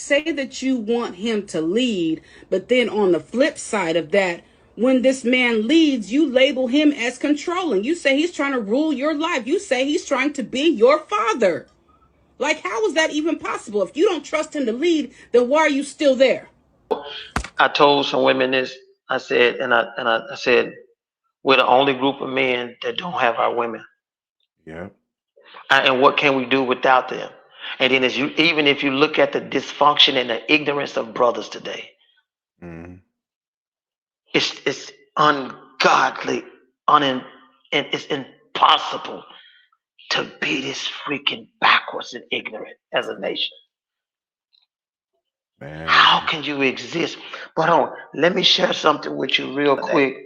say that you want him to lead, but then on the flip side of that, when this man leads, you label him as controlling. You say he's trying to rule your life. You say he's trying to be your father. Like, how is that even possible? If you don't trust him to lead, then why are you still there? I told some women this. I said, I said, we're the only group of men that don't have our women. Yeah. And what can we do without them? And then, even if you look at the dysfunction and the ignorance of brothers today, it's ungodly, and it's impossible to be this freaking backwards and ignorant as a nation. Man. How can you exist? But let me share something with you real quick.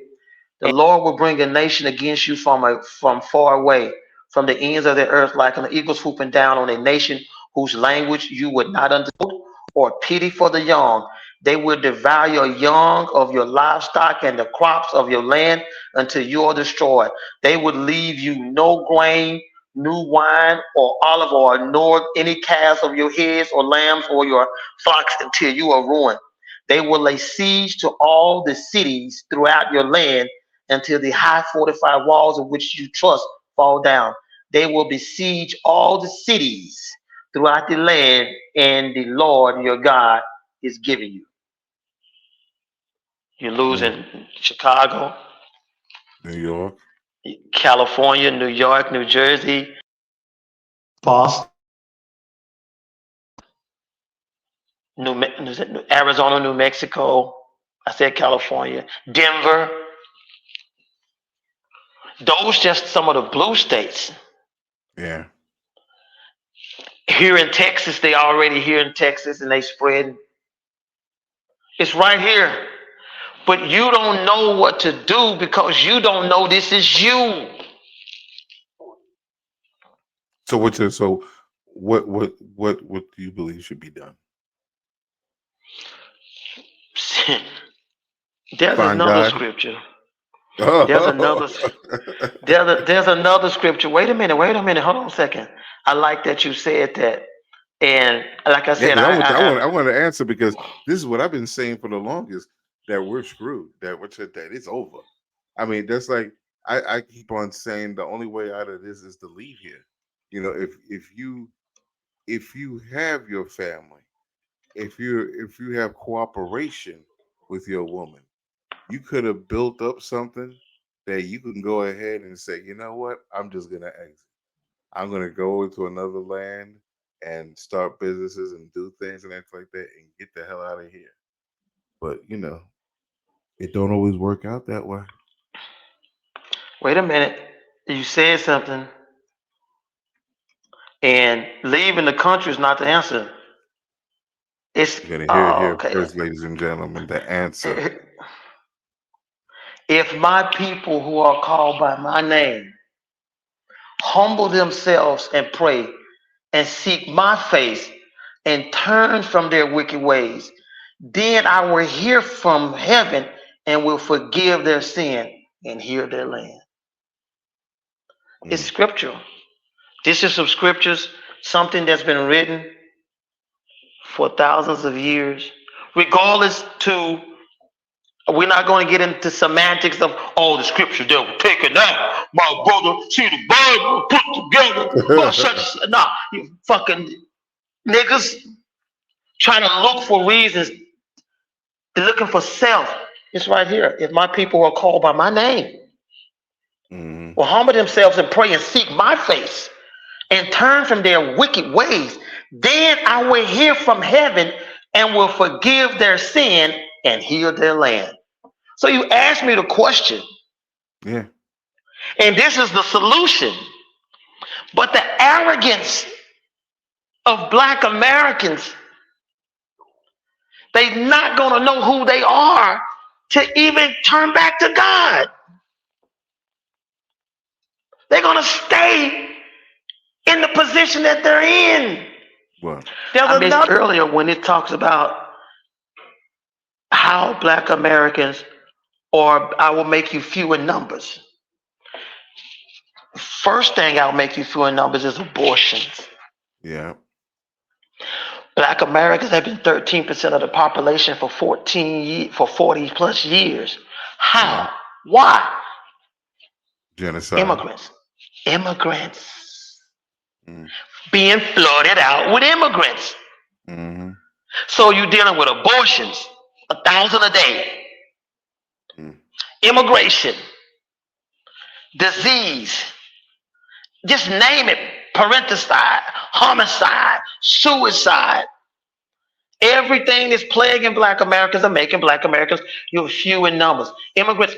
The Lord will bring a nation against you from far away, from the ends of the earth, like an eagle swooping down on a nation whose language you would not understand, or pity for the young. They will devour your young of your livestock and the crops of your land until you are destroyed. They would leave you no grain, new wine, or olive oil, nor any calves of your heads or lambs or your flocks until you are ruined. They will lay siege to all the cities throughout your land until the high fortified walls of which you trust fall down. They will besiege all the cities throughout the land, and the Lord your God is giving you. You're losing Chicago, New York, California, New York, New Jersey, Boston, Arizona, New Mexico. I said California, Denver. Those just some of the blue states. Yeah. Here in Texas, they already here in Texas, and they spread. It's right here. But you don't know what to do because you don't know this is you. So what do you believe should be done? There's Find another God. scripture. There's another scripture. Wait a minute. Hold on a second. I like that you said that. And like I said, I want to answer, because this is what I've been saying for the longest, that we're screwed, that it's over. I mean, that's like I keep on saying the only way out of this is to leave here. You know, if you have your family, if you have cooperation with your woman, you could have built up something that you can go ahead and say, you know what, I'm just gonna exit. I'm gonna go into another land and start businesses and do things and act like that and get the hell out of here. But it don't always work out that way. Wait a minute. You said something, and leaving the country is not the answer. It's You're gonna hear it here okay. first, ladies and gentlemen. The answer. If my people who are called by my name humble themselves and pray and seek my face and turn from their wicked ways, then I will hear from heaven and will forgive their sin and heal their land. It's scriptural. This is some scriptures, something that's been written for thousands of years. Regardless to, we're not going to get into semantics of all the scriptures that were taken out. My brother, see the Bible put together. No, you fucking niggas trying to look for reasons. They're looking for self. It's right here. If my people are called by my name, will humble themselves and pray and seek my face and turn from their wicked ways, then I will hear from heaven and will forgive their sin and heal their land. So you asked me the question. Yeah. And this is the solution. But the arrogance of Black Americans, they're not going to know who they are to even turn back to God. They're going to stay in the position that they're in. Well, I missed earlier when it talks about how Black Americans, or I will make you few in numbers. First thing I'll make you few in numbers is abortions. Yeah. Black Americans have been 13% of the population for 40 plus years. How? Right. Why? Genocide. Immigrants Mm. being flooded out with immigrants. Mm-hmm. So you're dealing with abortions, 1,000 a day, immigration, disease, just name it, parenticide, homicide, suicide. Everything that's plaguing Black Americans are making Black Americans, you're few in numbers. Immigrants